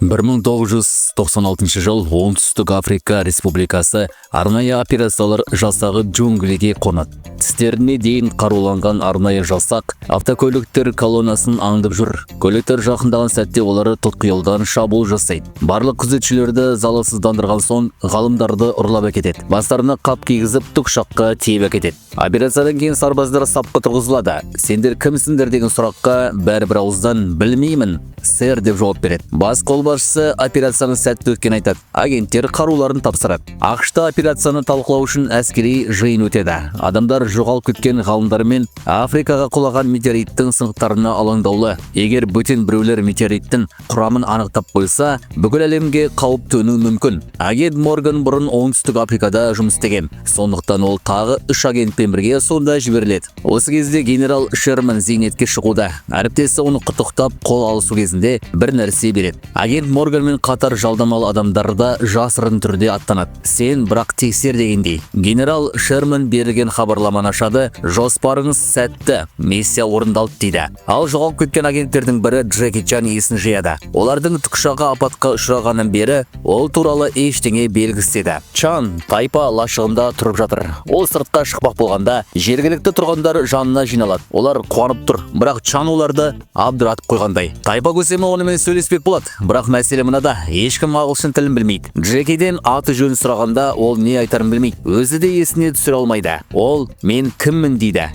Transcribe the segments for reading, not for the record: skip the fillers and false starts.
1996 жыл Оңтүстік Африка Республикасы арнайы операциялар жасағы джунглиге қонады. Тістеріне дейін қаруланған арнайы жасақ автокөліктер колоннасын аңдып жүр. Көліктер жақындаған сәтте олары тұтқиылдан шабуыл жасайды. Барлық күзетшілерді залалсыздандырған соң ғалымдарды ұрлап әкетеді. Бастарына қап кигізіп тікұшаққа тиеп әкетеді. Операциядан кейін сарбаздар сапқа тұрғызылады. Сендер кімсіңдер деген сұраққа бәрібір ауыздан білмеймін, сэр деп жауап береді. Бас қолбасшысы операцияның сәтті өткенін айтады. Агенттер қаруларын тапсырады. ақш-та операцияны талқылау үшін әскери жиын өтеді. Адамдар жоғалып кеткен ғалымдар мен Африкаға құлаған метеориттің сынықтарына алаңдаулы. Егер бөтен біреулер метеориттің құрамын анықтап қойса, бүкіл әлемге қауіп төнуі мүмкін. Агент Морган бұрын Оңтүстік Африкада жұмыс істеген. Сондықтан ол тағы 3 агентпен бірге сонда жіберіледі. Осы кезде генерал Шерман зейнетке шығуда. Әріптесі оны құттықтап қол алысу кезінде бір нәрсе береді. Агент Морганмен қатар жалдамалы адамдарда жасырын түрде аттанады. Сен бірақ тексер дегендей. Генерал Шерман берілген хабарламаны ашады. Жоспарыңыз сәтті, миссия орындалды дейді. Ал жоғалып кеткен агенттердің бірі Джеки Чан есін жияды. Олардың тікұшағы апатқа ұшырағаннан бері ол туралы ештеңе белгісіз еді. Чан тайпа лашығында тұрып жатыр. Ол сыртқа шықпақ болғанда жергілікті тұрғындар жанына жиналады. Олар қуанып тұр, бірақ Чан оларды абдыратып қойғандай. Тайпа көсемі онымен сөйлеспек болады, бірақ мәселе мынада, ешкім ағылшын тілін білмейді. Джекиден аты жөнін сұрағанда ол не айтарын білмейді. Өзі де есіне түсіре алмайды. Ол мен кіммін дейді.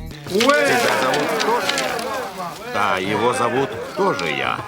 Да, его зовут тоже я.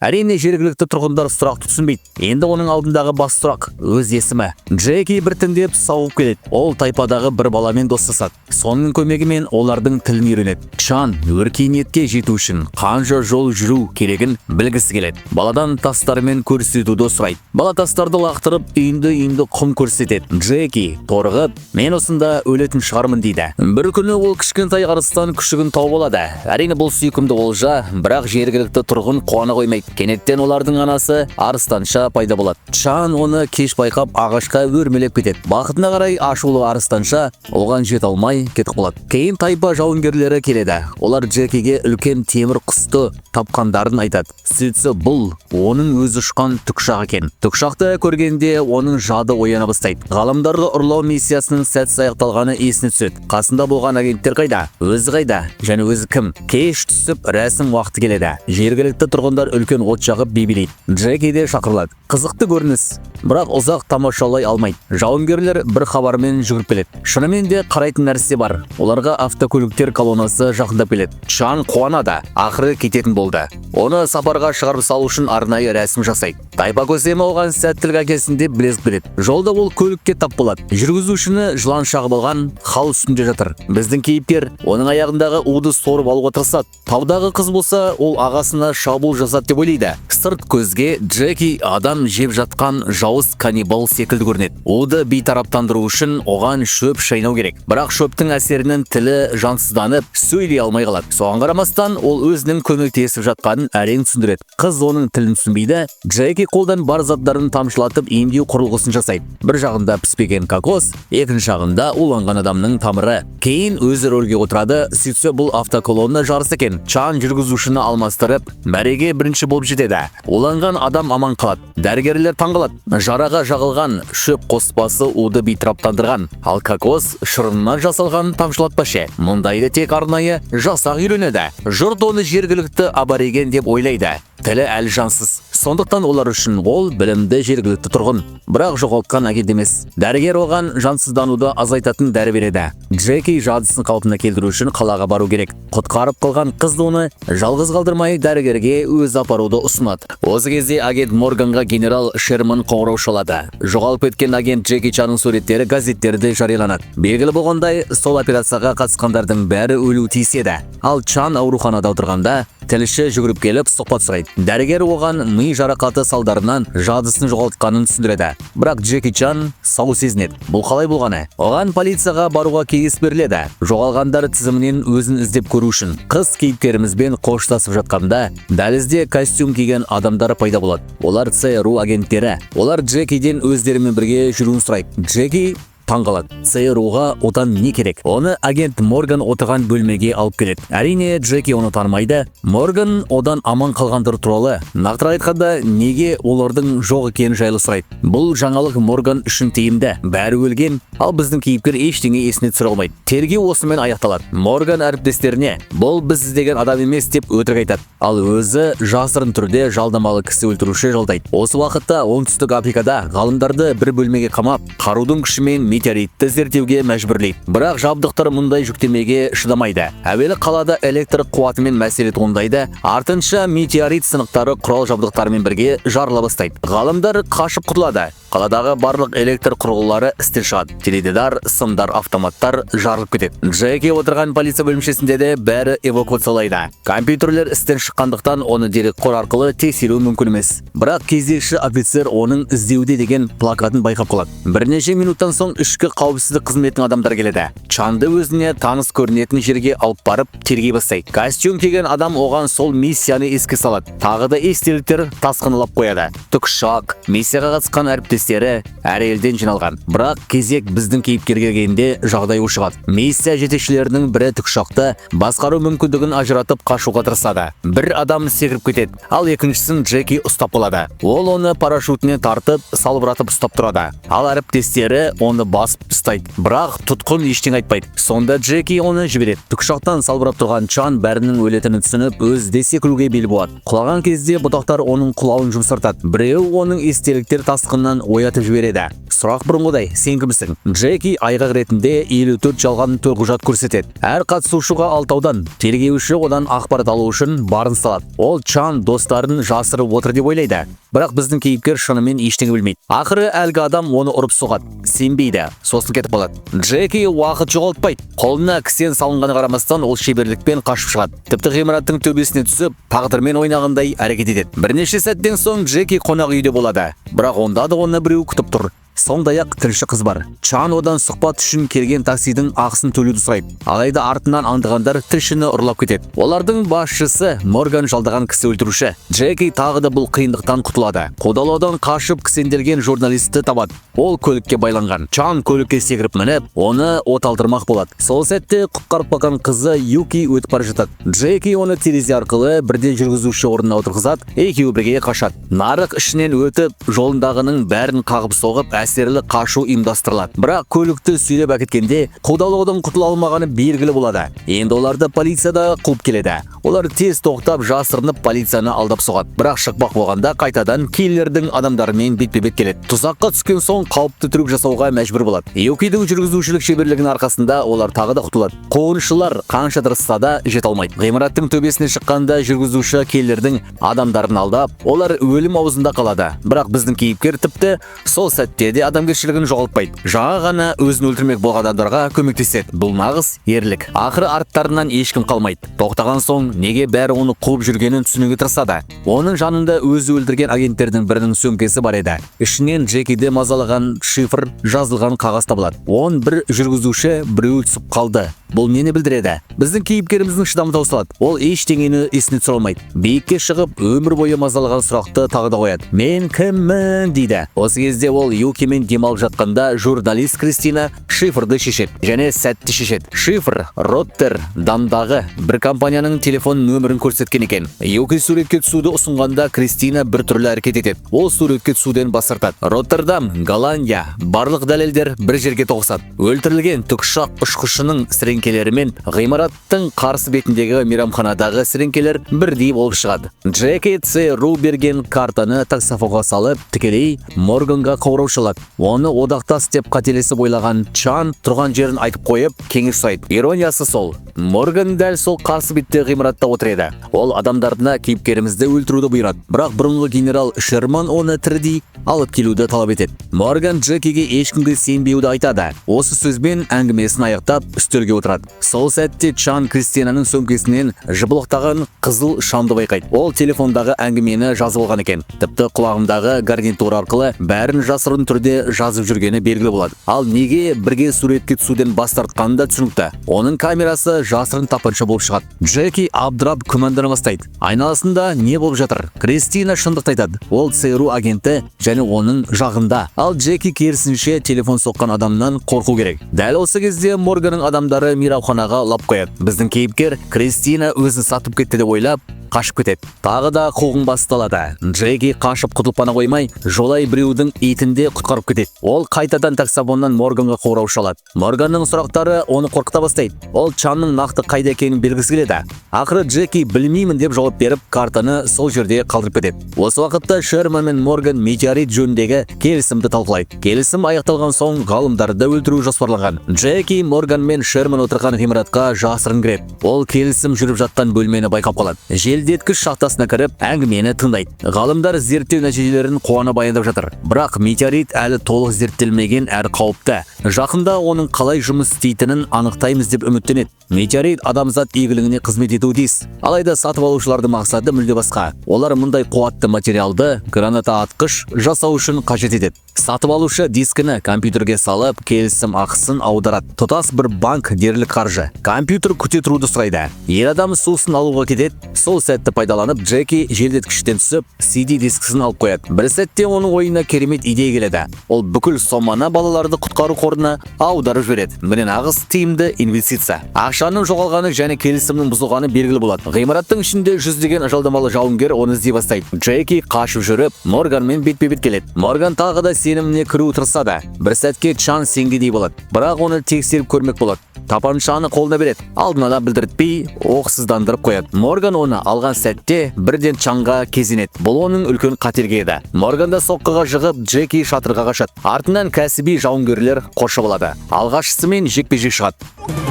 Әрине жергілікті тұрғындар сұрақты түсінбейді. Енді оның алдындағы бас сұрақ өз есімі. Джеки біртіндеп сауып келеді. Ол тайпадағы бір баламен достасады. Соның көмегімен олардың тілін үйренеді. Чан өркениетке жету үшін қанша жол жүру керегін білгісі келеді. Баладан тастармен көрсетуді сұрайды. Бала тастарды лақтырып үйінді құм көрсетеді. Джеки торығып, мен осында өлетін шығармын дейді. Бір күні ол кішкентай арыстан күшігін тауып алады. Әрине бұл сүйкімді олжа, бірақ жергілікті тұрғын қуана қоймайды. Кенеттен олардың анасы арыстанша пайда болады. Чан оны кеш байқап ағашқа өрмелеп кетеді. Бақытына қарай ашулы арыстанша оған жете алмай кетіп қалады. Кейін тайпа жауынгерлері келеді. Олар Джекиге үлкен темір құсты тапқандарын айтады. Сөйтсе бұл оның өзі ұшқан тікұшақ екен. Тікұшақты көргенде оның жады ояна бастайды. Ғалымдарды ұрлау миссиясының сәтсіз аяқталғаны есіне түседі. Қасында болған агенттер қайда? Өзі қайда? Және өзі кім? Кеш түсіп рәсім уақыты келеді. Жергілікті тұрғындар үлкен от жағып би-билейді. Джеки де шақырылады. Қызықты көрініс, бірақ ұзақ тамашалай алмайды. Жауынгерлер бір хабармен жүгіріп келеді. Шынымен де қарайтын нәрсе бар. Оларға автокөліктер колоннасы жақындап келеді. Чан қуанады. Ақыры кететін болды. Оны сапарға шығарып салу үшін арнайы рәсім жасайды. Тайпа көсемі оған сәттілік әкесінде білезік береді. Жолда ол көлікке тап болады. Жүргізушіні жылан шағып алған, хал үстінде жатыр. Біздің кейіпкер оның аяғындағы уды сорып алуға тырысады. Таудағы қыз болса, ол ағасына шабуыл жасады деп ойлайды. Сырт көзге Джеки адам жеп жатқан жауыз каннибал секілді көрінеді. Уды бейтараптандыру үшін оған шөп шайнау керек. Бірақ шөптің әсерінен тілі жансызданып, сөйлей алмай қалады. Соған қарамастан ол өзінің көмектесіп жатқанын әрең түсіндіреді. Қыз оның тілін түсінбейді. Джеки қолдан бар заттарын тамшылатып емдеу құрылғысын жасайды. Бір жағында піспеген кокос, екінші жағында уланған адамның тамыры. Кейін өзі рөлге отырады. Сөйтсе бұл автоколонна жарыс екен. Чан жүргізушіні алмастырып, мәреге бірінші болып жетеді. Уланған адам аман қалады. Дәрігерлер таңғалады. Жараға жағылған шөп қоспасы уды бейтараптандырған, ал кокос шырынынан жасалған тамшылатпашы. Мұндайды тек арнайы жасақ үйренеді. Жұрт оны жергілікті абориген деп ойлайды. Тілі әлі жансыз. Сондықтан олар үшін ол білімді жергілікті тұрғын, бірақ жоғалтқан агент емес. Дәрігер оған жансыздануды азайтатын дәрі береді. Джеки жадысын қалпына келтіру үшін қалаға бару керек. Құтқарып қалған қыз оны жалғыз қалдырмай дәрігерге өз апаруды ұсынады. Осы кезде агент Морганға генерал Шерман қоңырау шалады. Жоғалып кеткен агент Джеки Чанның суреттері газеттерде жарияланады. Белгілі болғандай, сол операцияға қатысқандардың бәрі өлуі тиіс еді. Ал Чан ауруханада отырғанда тілші жүгіріп келіп сұхбат сұрайды. Дәрігер оған ми жарақаты салдарынан жадысын жоғалтқанын түсіндіреді. Бірақ Джеки Чан сау сезінеді. Бұл қалай болғаны? Оған полицияға баруға кеңес беріледі. Жоғалғандар тізімінен өзін іздеп көру үшін. Қыз кейіпкерімізбен қоштасып жатқанда дәлізде костюм киген адамдар пайда болады. Олар ЦРУ агенттері. Олар Джекиден өздерімен бірге жүруін сұрайды. Джеки таңғалады. ЦРУға одан не керек? Оны агент Морган отырған бөлмеге алып келеді. Әрине, Джеки оны танымайды. Морган одан аман қалғандар туралы, нақтырақ айтқанда, неге олардың жоқ екені жайлы сұрайды. Бұл жаңалық Морган үшін тиімді. Бәрі өлген, ал біздің кейіпкер ештеңе есіне түсіре алмайды. Тергеу осымен аяқталады. Морган әріптестеріне бұл біз іздеген адам емес деп өтірік айтады. Ал өзі жасырын түрде жалдамалы кісі өлтіруші жалдайды. Осы уақытта оңтүстік Африкада ғалымдарды бір бөлмеге қамап, қарудың күшімен метеоритті зерттеуге мәжбүрлейді. Бірақ жабдықтар мұндай жүктемеге шыдамайды. Әуелі қалада электр қуатымен мәселе туындайды, артынша метеорит сынықтары құрал жабдықтарымен бірге жарыла бастайды. Ғалымдар қашып құтылады. Қаладағы барлық электр құрылғылары істен шығады. Теледидар, сымдар, автоматтар жарылып кетеді. Джеки отырған полиция бөлімшесінде де бәрі эвакуациялайды. Компьютерлер істен шыққандықтан оны дерекқор арқылы тексеру мүмкін емес. Бірақ кезекші офицер оның іздеуде деген плакатын байқап қалады. Бірнеше минуттан соң ішкі қауіпсіздік қызметінің адамдар келеді. Чанды өзіне таныс көрінетін жерге алып барып тергей бастайды. Костюм киген адам оған сол миссияны еске салады. Тағы да естеліктер тасқынлап қояды. Тікұшақ, миссияға қатысқан әріптестері әр елден жиналған. Бірақ кезек біздің кейіпкерге келгенде жағдай ушығады. Миссия жетекшілерінің бірі тікұшақты басқару мүмкіндігін ажыратып қашуға тырысады. Бір адам секіріп кетеді, ал екіншісін Джеки ұстап қалады. Ол оны парашютіне тартып, салбыратып ұстап тұрады. Ал әріптестері оны басып тастайды. Бірақ тұтқын ештеңе айтпайды. Сонда Джеки оны жібереді. Тікұшақтан салбырап тұрған Чан бәрінің өлетінін түсініп, өзі секіруге бел буады. Құлаған кезде бұтақтар оның құлауын жұмсартады. Біреу оның естеліктер тасқыннан оятып жібереді. Сұрақ бұрынғыдай, сен кімсің? Джеки айғақ ретінде 54 жалған төлқұжат көрсетеді. Әр қатысушыға алтаудан, тергеуші одан ақпарат алу үшін барын салады. Ол Чан достарын жасырып отыр деп ойлайды. Бірақ біздің кейіпкер шынымен ештеңе білмейді. Ақыры әлгі адам оны ұрып соғады. Сенбейді, сосын кетіп қалады. Джеки уақыт жоғалтпайды. Қолына кісен салынғаны қарамастан ол шеберлікпен қашып шығады. Тіпті ғимараттың төбесіне түсіп, тағдырмен ойнағандай әрекет етеді. Бірнеше сәттен соң Джеки қонақ үйде болады. Бірақ онда да оны біреу күтіп тұр. Сондай-ақ тілші қыз бар. Чан одан сұхбат үшін келген таксидің ақысын төлеуді сұрайды. Алайда артынан аңдығандар тілшіні ұрлап кетеді. Олардың басшысы Морган жалдаған кісі өлтіруші. Джеки тағы да бұл қиындықтан құтылады. Қудалаудан қашып кісенделген журналисті табады. Ол көлікке байланған. Чан көлікке секіріп мініп, оны от алдырмақ болады. Сол сәтте құтқарып қалған қызы Юки өтіп бара жатады. Джеки оны терезе арқылы бірден жүргізуші орнына отырғызады, екеуі бірге қашады. Нарық ішінен өтіп, жолындағының бәрін қағып соғып, әсерлі қашу ұйымдастырылады. Бірақ көлікті сүйреп әкеткенде қудалаудан құтыла алмағаны белгілі болады. Енді оларды полицияда қуып келеді. Олар тез тоқтап жасырынып полицияны алдап соғады. Бірақ шықпақ болғанда қайтадан киллердің адамдарымен бетпе-бет келеді. Тұзаққа түскен соң қауіпті трюк жасауға мәжбүр болады. Юкидің жүргізушілік шеберлігінің арқасында олар тағы да құтылады. Қуғыншылар қанша тырысса да жете алмайды. Ғимараттың төбесіне шыққанда жүргізуші киллердің адамдарын алдап, олар өлім аузында қалады. Бірақ біздің кейіпкер тіпті сол сәтте де адамгершілігін жоғалтпайды. Жаңа ғана өзін өлтірмек болған адамдарға көмектеседі. Бұл нағыз ерлік. Ақыры арттарынан ешкім қалмайды. Тоқтаған соң неге бәрі оны қуып жүргенін түсінуге тырысады. Оның жанында өзі өлтірген агенттердің бірінің сөмкесі бар еді. Ішінен Джекиді мазалаған шифр жазылған қағаз табылады. 11 жүргізуші біреу түсіп қалды. Бұл нені білдіреді? Біздің кейіпкеріміздің шыдамы таусылады. Ол ештеңені есіне түсіре алмайды. Биікке шығып, өмір бойы мазалаған сұрақты тағы да қояды. Мен кіммін дейді. Осы кезде ол Юкимен демалып жатқанда журналист Кристина шифрды шешеді. Және сәтті шешеді. Шифр Роттердамдағы бір компанияның телефон нөмірін көрсеткен екен. Юки суретке түсуді ұсынғанда Кристина бір түрлі әрекет етеді. Ол суретке түсуден бас тартады. Роттердам, Голландия. Барлық дәлелдер бір жерге тоғысады. Өлтірілген тікұшақ ұшқышының сіреңкелерімен ғимараттың қарсы бетіндегі мейрамханадағы сіреңкелер бірдей болып шығады. Джеки ЦРУ берген картаны таксофонға салып, тікелей Морганға қоңырау шалады. Оны одақтас деп қателесіп ойлаған Чан тұрған жерін айтып қойып, кеңес сұрайды. Ирониясы сол. Морган дәл сол қарсы бетте ғимаратта отыр еді. Ол адамдарына кейіпкерімізді өлтіруді бұйырады. Бірақ бұрынғы генерал Шерман оны тірідей алып келуді талап етеді. Морган Джекиге ешкімге сенбеуді айтады. Осы сөзбен әңгімесін аяқтап үстелге отырады. отырады. Сол сәтте Чан Кристинаның сөмкесінен жыбылықтаған қызыл шамды байқайды. Ол телефондағы әңгімені жазып алған екен. Тіпті құлағымдағы гарнитур арқылы бәрін жасырын түрде жазып жүргені белгілі болады. Ал неге бірге суретке түсуден бас тартқаны да түсінікті. Оның камерасы жасырын тапанша болып шығады. Джеки абдырап күмәндана бастайды. Айналасында не болып жатыр? Кристина шындықты айтады. Ол ЦРУ агенті және оның жағында. Ал Джеки керісінше телефон соққан адамнан қорқу керек. Дәл осы кезде Морганның адамдары мейрамханаға лап қояды. Біздің кейіпкер Кристина өзін сатып кетті деп ойлап қашып кетеді. Тағы да қуғын басталады. Джеки қашып құтылып қана қоймай, жолай біреудің итінде құтқарып кетеді. Ол қайтадан таксофоннан Морганға қоңырау шалады. Морганның сұрақтары оны қорқыта бастайды. Ол Чанның нақты қайда екенін белгісі келеді. Ақыры Джеки білмеймін деп жауап беріп, картаны сол жерде қалдырып кетеді. Осы уақытта Шерман мен Морган метеорит жөніндегі келісімді талқылайды. Келісім аяқталған соң ғалымдарды өлтіру жоспарланған. Джеки Морган мен Шерман отырған ғимаратқа жасырын кіреді. Ол келісім жүріп жатқан бөлмені байқап қалады. Желдеткіш шахтасына кіріп, әңгімені тыңдайды. Ғалымдар зерттеу нәтижелерін қуана баяндап жатыр. Бірақ метеорит әлі толық зерттелмеген әрі қауіпті. Жақында оның қалай жұмыс істейтінін анықтаймыз деп үміттенеді. Метеорит адамзат игілігіне қызмет етуі тиіс. Алайда сатып алушылардың мақсаты мүлде басқа. Олар мұндай қуатты материалды граната атқыш жасау үшін қажет етеді. Сатып алушы дискіні компьютерге салып, келісім ақысын аударады. Тұтас бір банк дерлік қаржы. Компьютер күте тұруды сұрайды. Ер адам сусын алуға кетеді. Сол сәтті пайдаланып, Джеки желдеткіштен түсіп, CD дискісін алып қояды. Бір сәтте оның ойына керемет идея келеді. Ол бүкіл соманы балаларды құтқару қорына аударып жібереді. Міне нағыз тиімді инвестиция. Ақшаның жоғалғаны және келісімнің бұзылғаны белгілі болады. Ғимараттың ішінде жүздеген жалдамалы жауынгер оны іздей бастайды. Джеки қашып жүріп, Морганмен бетпе-бет келеді. Морган тағы да сеніміне кіру тырысады. Бір сәтке Чан сенгендей болады. Бірақ оны тексеріп көрмек болады. Тапаншаны қолына береді. Алдын ала білдіртпей, оқсыздандырып қояды. Морган оны алған сәтте бірден Чанға кезенеді. Бұл оның үлкен қатерге еді. Морган да соққыға жығып, Джеки шатырға қашады. Артынан кәсіби жауынгерлер қоршап алады. Алғашысымен жекпе-жек шығады.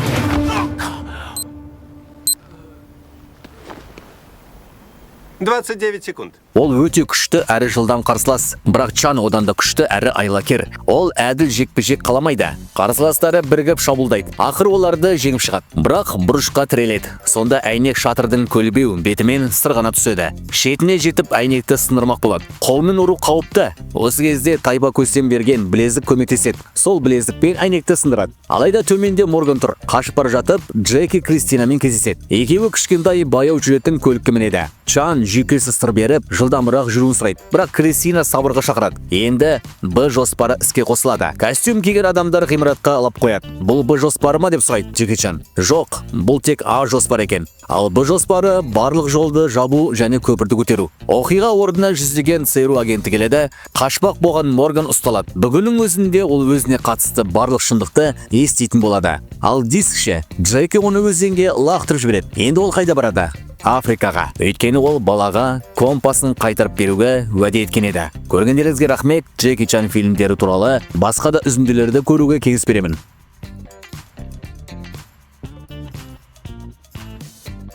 29 секунд. Ол өте күшті әрі жылдам қарсылас, бірақ Чан одан да күшті әрі айлакер. Ол әділ жекпе-жек қаламайды. Қарсыластары бірігіп шабуылдайды. Ақыр оларды жеңіп шығады. Бірақ бұрышқа тіреледі. Сонда әйнек шатырдың көлбеу бетімен сырғана түседі. Шетіне жетіп әйнекті сындырмақ болады. Қолмен ұру қауіпті. Осы кезде тайба көстен берген білезік көмектеседі. Сол білезікпен әйнекті сындырады. Алайда төменде Морган тұр. Қашып бара жатып, Джеки Кристинамен кездеседі. Екеуі кішкентай баяу жүретін көлікке мінеді. Чан жүйкесі сыр беріп, жылдамырақ жүруін сұрайды. Бірақ Кристина сабырға шақырады. Енді Б жоспары іске қосылады. Костюм киген адамдар ғимаратқа алып қояды. Бұл Б жоспары ма деп сұрайды Джеки Чан. Жоқ, бұл тек А жоспары екен. Ал Б жоспары барлық жолды жабу және көпірді көтеру. Оқиға орнына жүздеген ЦРУ агенті келеді. Қашпақ болған Морган ұсталады. Бүгіннің өзінде ол өзіне қатысты барлық шындықты еститін болады. Ал дискше Джеки оны өзенге лақтырып жібереді. Енді ол қайда барады? Африкаға. Өйткені ол балаға компасын қайтарып беруге уәде еткен еді. Көргендеріңізге рахмет. Джеки Чан фильмдері туралы басқа да үзінділерді көруге кеңес беремін.